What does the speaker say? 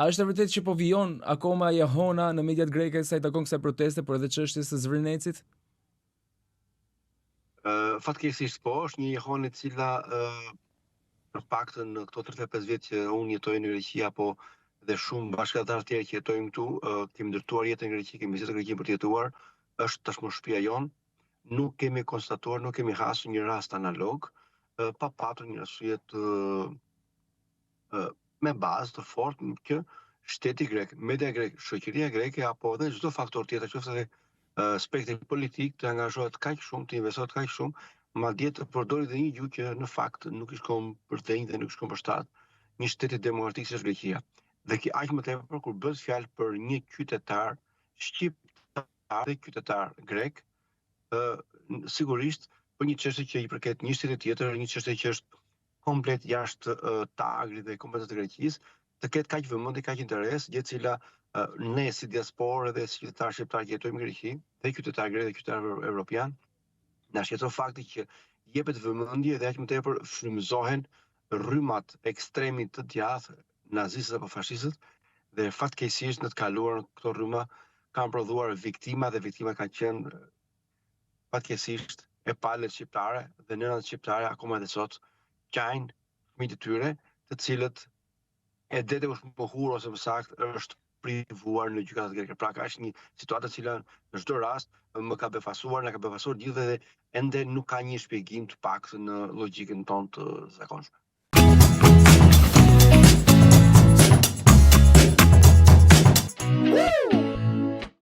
A është e vërtetë që po vijon akoma jahona në mediat greke sa i takon kësaj proteste, por edhe çështjes së Zvërnecit? Fatkeqësisht po, është një jahone e cila për paktën në këto 35 vjet që unë jetoj në Greqi apo dhe shumë bashkëtarë tjerë që jetojmë këtu, kemi ndërtuar jetën në Greqi, kemi vizitë në Greqi për të jetuar, është tashmë shtëpia jonë. Nuk kemi konstatuar, nuk kemi hasur një rast analog, pa patur një arsye me bazë të fortë që shteti grek, media grek, shoqëria greke apo edhe çdo faktor tjetër, qoftë spektri politik të angazhohet kaq shumë, të investohet kaq shumë, madje të përdori dhe një gjuhë që në fakt nuk i shkon për denjë dhe nuk i shkon për shtat, një shteti demokratik si është Greqia. Dhe aq më tepër kur bëhet fjalë për një qytetar shqiptar dhe qytetar grek, sigurisht për një çështje që i përket një shteti tjetër, një çështje që është komplet jashtë agrit dhe kompetencës së Greqisë, të ketë kaq vëmendje, kaq interes, gjë e cila ne si diasporë dhe si qytetarë shqiptarë që jetojmë në Greqi, dhe qytetarë grek dhe qytetarë evropian, na shqetëson fakti që jepet vëmendje dhe aq më tepër frymëzohen rrymat ekstremit të djathtë, nazistët apo fashistët, dhe fatkeqësisht në të kaluar këto rryma kanë prodhuar viktima dhe viktimat kanë qenë fatkeqësisht e palët shqiptare dhe nënat shqiptare akoma edhe sot qajnë fëmijët e tyre, të cilët e dete është mohur ose më saktë është privuar në gjykatat greke. Pra ka është një situatë e cila në çdo rast më ka befasuar, na ka befasuar gjithë dhe ende nuk ka një shpjegim të paktën në logjikën tonë të zakonshme.